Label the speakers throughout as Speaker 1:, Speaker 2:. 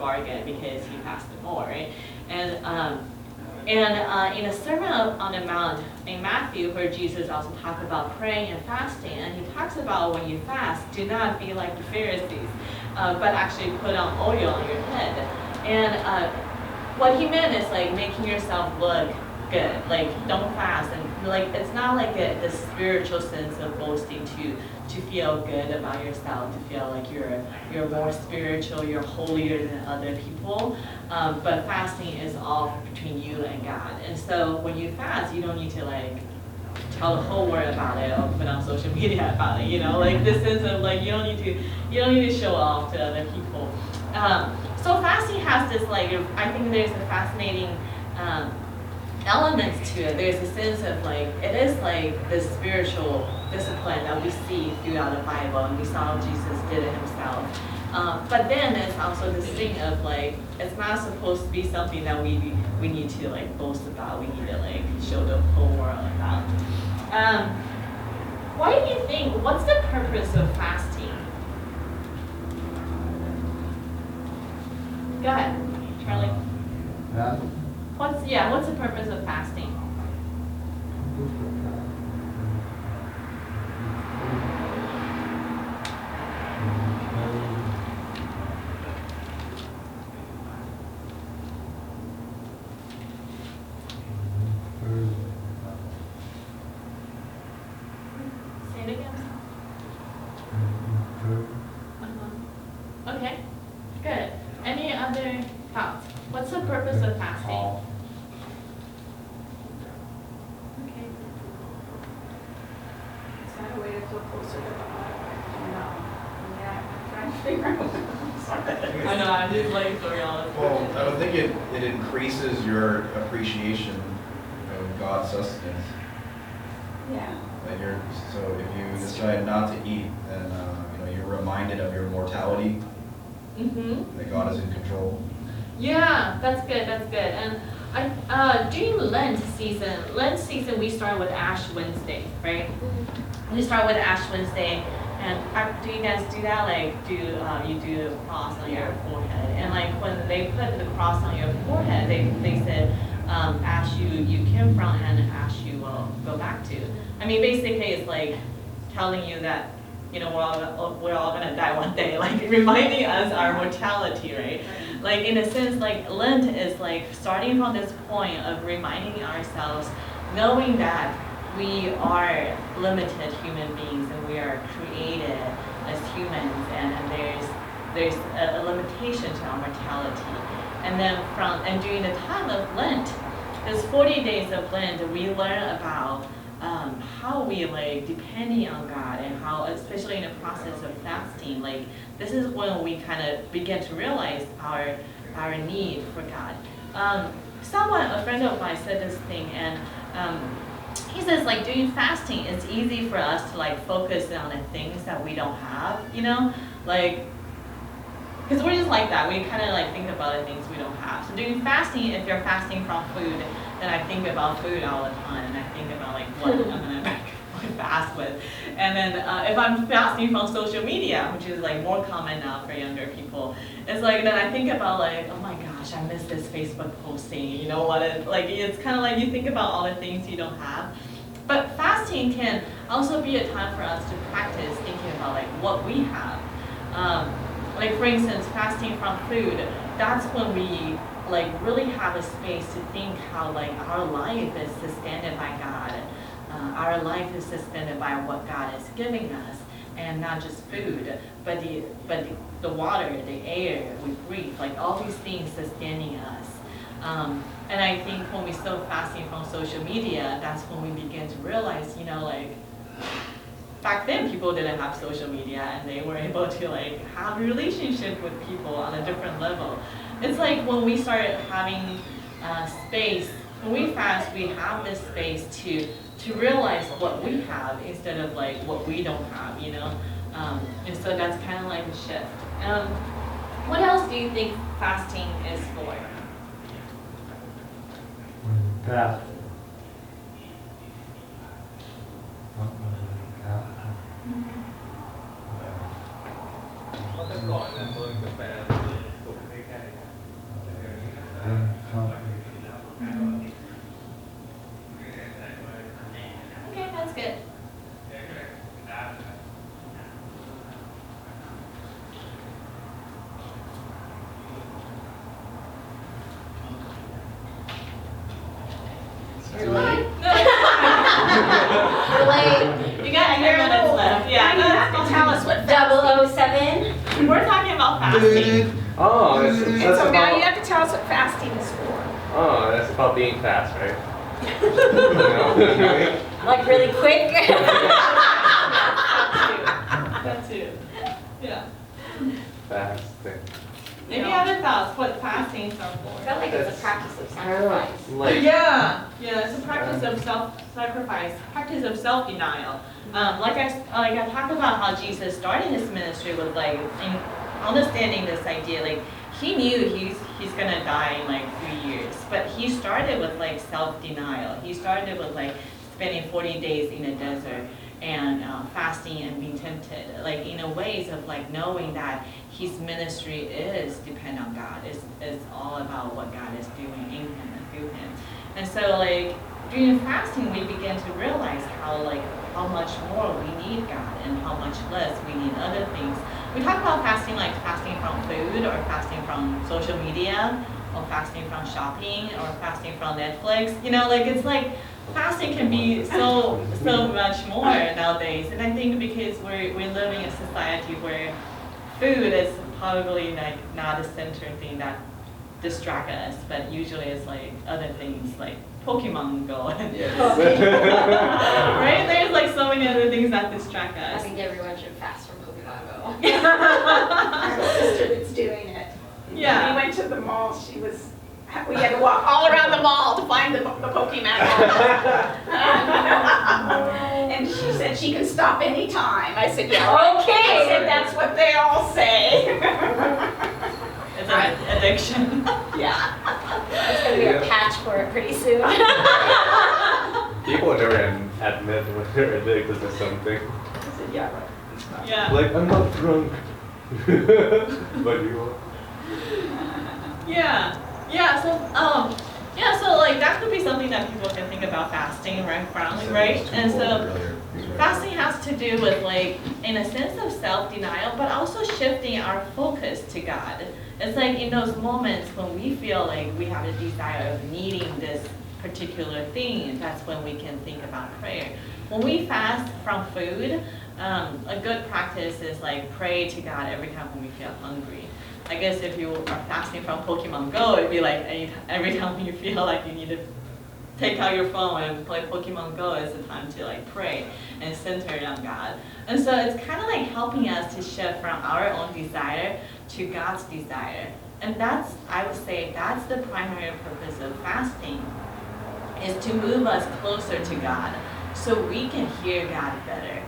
Speaker 1: bargain because he fasted more, right? And in the Sermon on the Mount in Matthew, where Jesus also talked about praying and fasting, and he talks about when you fast, do not be like the Pharisees, but actually put on oil on your head. And what he meant is like making yourself look good. Like don't fast, and like it's not like the spiritual sense of boasting to feel good about yourself, to feel like you're more spiritual, you're holier than other people. But fasting is all between you and God. And so when you fast, you don't need to like tell the whole world about it or put on social media about it. You know, like this sense of like you don't need to show off to other people. So fasting has this like I think there's a fascinating elements to it. There's a sense of like it is like this spiritual discipline that we see throughout the Bible, and we saw Jesus did it himself. But then it's also this thing of like it's not supposed to be something that we need to like boast about. We need to like show the whole world about. Why do you think? What's the purpose of fasting? Go ahead, Charlie. What's the purpose of fasting? Say it again. Okay, good. Any other thoughts? What's the purpose of fasting? Okay.
Speaker 2: Is that a way to feel closer to God? No. Yeah, I'm trying to figure out.
Speaker 1: I know, I'm just like throwing all this.
Speaker 3: Well, I would think it increases your appreciation of God's sustenance.
Speaker 2: Yeah.
Speaker 3: So if you decide not to eat, then you're reminded of your mortality.
Speaker 1: Mm-hmm.
Speaker 3: That God is in control.
Speaker 1: Yeah, that's good. And during Lent season we start with Ash Wednesday, right? Mm-hmm. We start with Ash Wednesday, and do you guys do that? Like, you do a cross on your forehead, and like when they put the cross on your forehead, they said, ash you came from and ash you will go back to. I mean, basically, it's like telling you that we're all gonna die one day, like reminding us our mortality, right? Like in a sense, like Lent is like starting from this point of reminding ourselves, knowing that we are limited human beings and we are created as humans, and there's a limitation to our mortality. And then during the time of Lent, this 40 days of Lent, we learn about how we like depending on God, and how, especially in the process of fasting, like this is when we kind of begin to realize our need for God. A friend of mine said this thing, and he says like during fasting, it's easy for us to like focus on the things that we don't have, like. Because we're just like that. We kind of like think about the things we don't have. So during fasting, if you're fasting from food, then I think about food all the time, and I think about like what I'm gonna fast with. And then if I'm fasting from social media, which is like more common now for younger people, it's like then I think about like, oh my gosh, I missed this Facebook posting. You know what? It's kind of like you think about all the things you don't have. But fasting can also be a time for us to practice thinking about like what we have. Like for instance, fasting from food, that's when we like really have a space to think how like our life is sustained by God. Our life is sustained by what God is giving us, and not just food, but the water, the air we breathe, like all these things sustaining us. And I think when we start fasting from social media, that's when we begin to realize, like back then people didn't have social media, and they were able to like have a relationship with people on a different level. It's like when we start having space, when we fast, we have this space to realize what we have instead of like what we don't have, and so that's kind of like a shift. What else do you think fasting is for?
Speaker 4: Fast.
Speaker 1: Okay, that's good.
Speaker 4: You're late.
Speaker 1: No, it's fine.
Speaker 4: You're late.
Speaker 1: You got 10 minutes left. Yeah,
Speaker 2: You have to tell us what
Speaker 4: 007.
Speaker 1: we're talking about fasting.
Speaker 5: Oh, that's
Speaker 2: And so now you
Speaker 5: about,
Speaker 2: have to tell us what fasting is for.
Speaker 5: oh, that's about being fast, right? No.
Speaker 4: Like really quick.
Speaker 1: That too. Yeah.
Speaker 5: Fasting.
Speaker 1: Any other thoughts what fasting are
Speaker 4: I
Speaker 1: for?
Speaker 4: feel like it's a practice of sacrifice.
Speaker 5: Like,
Speaker 1: Yeah, it's a practice of self-sacrifice, practice of self-denial. Like I talked about how Jesus started his ministry with like in understanding this idea, like he knew he's gonna die in like 3 years, but he started with like self-denial. He started with like spending 40 days in the desert and fasting and being tempted, like in a ways of like knowing that his ministry is depend on God. It's all about what God is doing in him and through him. And so like during fasting we begin to realize how much more we need God and how much less we need other things. We talk about fasting like fasting from food or fasting from social media or fasting from shopping or fasting from Netflix. You know, like it's like fasting can be so much more nowadays. And I think because we're living in a society where food is probably like not a center thing that distract us, but usually it's like other things like Pokemon Go and right? There's like so many other things that distract
Speaker 4: I
Speaker 1: us.
Speaker 4: think everyone should fast from Pokemon Go.
Speaker 2: I have a sister that's doing it.
Speaker 1: Yeah.
Speaker 2: When we went to the mall, we had to walk all around the mall to find the Pokemon. And she said she can stop anytime. I said, yeah. right."
Speaker 4: Okay.
Speaker 2: I said, that's what they all say.
Speaker 1: It's an addiction.
Speaker 2: Yeah.
Speaker 4: There's gonna be a patch for it pretty soon.
Speaker 5: people never admit when they're addicted to something.
Speaker 2: I said, yeah, right. It's not.
Speaker 1: Yeah.
Speaker 5: Like, I'm not drunk. But you are.
Speaker 1: So like that could be something that people can think about fasting, right? And so fasting has to do with like, in a sense of self-denial, but also shifting our focus to God. It's like in those moments when we feel like we have a desire of needing this particular thing, that's when we can think about prayer. When we fast from food, a good practice is like pray to God every time when we feel hungry. I guess if you are fasting from Pokemon Go, it'd be like every time you feel like you need to take out your phone and play Pokemon Go is the time to like pray and center it on God. And so it's kind of like helping us to shift from our own desire to God's desire. And that's, I would say, that's the primary purpose of fasting, is to move us closer to God so we can hear God better.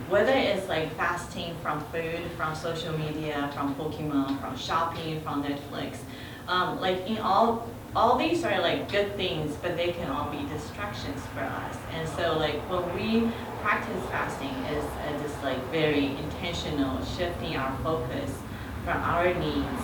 Speaker 1: Whether it's like fasting from food, from social media, from Pokemon, from shopping, from Netflix, like in all these are like good things, but they can all be distractions for us. And so like when we practice fasting is just like very intentional, shifting our focus from our needs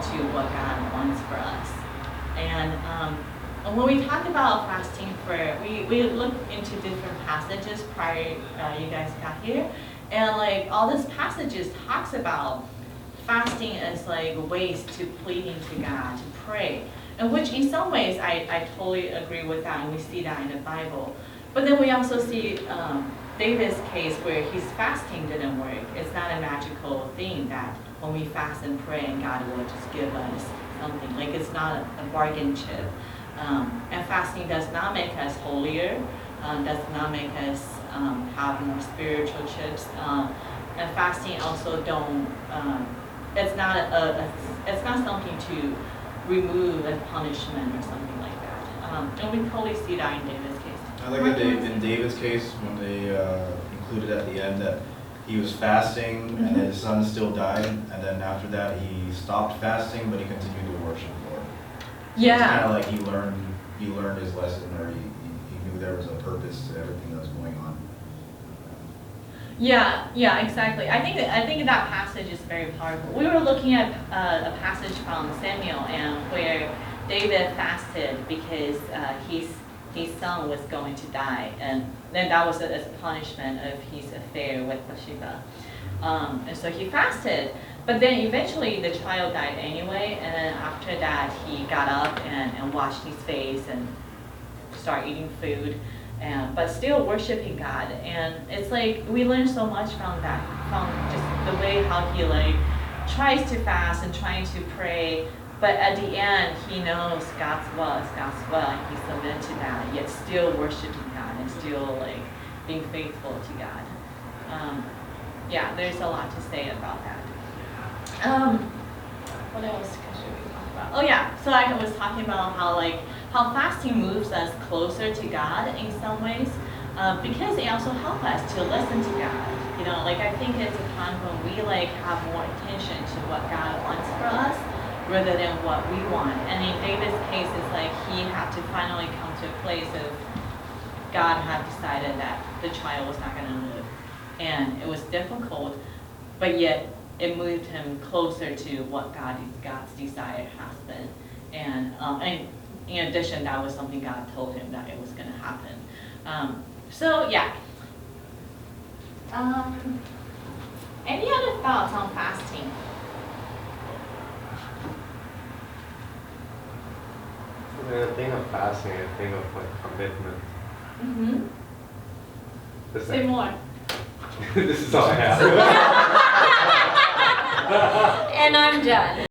Speaker 1: to what God wants for us. And when we talk about fasting prayer, we look into different passages prior you guys got here, and like all these passages talks about fasting as like ways to pleading to God, to pray, and which in some ways I totally agree with that, and we see that in the Bible. But then we also see David's case where his fasting didn't work. It's not a magical thing that when we fast and pray and God will just give us something. Like it's not a bargain chip. And fasting does not make us holier, does not make us have more spiritual chips. And fasting also don't, it's not something to remove a punishment or something like that. And we totally see that in David's case.
Speaker 3: I like that in David's case, when they included at the end that he was fasting and then his son still died, and then after that he stopped fasting, but he continued to worship the Lord.
Speaker 1: Yeah.
Speaker 3: It's kind of like he learned his lesson, or he knew there was a purpose to everything that was going on.
Speaker 1: Yeah, exactly. I think that passage is very powerful. We were looking at a passage from Samuel and where David fasted because his son was going to die, and then that was as a punishment of his affair with Bathsheba. And so he fasted, but then eventually the child died anyway, and then after that he got up and washed his face and started eating food. But still worshiping God, and it's like we learn so much from that, from just the way how he like tries to fast and trying to pray, but at the end he knows God's will is God's will, and he submits to that, yet still worshiping God and still like being faithful to God. Yeah, there's a lot to say about that. What else should we talk about? Oh yeah, so I was talking about how fasting moves us closer to God in some ways, because it also helps us to listen to God. You know, like I think it's a time when we like have more attention to what God wants for us rather than what we want. And in David's case, it's like he had to finally come to a place of God had decided that the child was not going to live, and it was difficult, but yet it moved him closer to what God's desire has been, and in addition, that was something God told him that it was going to happen. So yeah. Any other thoughts on fasting?
Speaker 5: When I think of fasting, I think of like commitment.
Speaker 1: Mm-hmm.
Speaker 5: This
Speaker 1: Say more.
Speaker 5: this is all I have.
Speaker 4: And I'm done.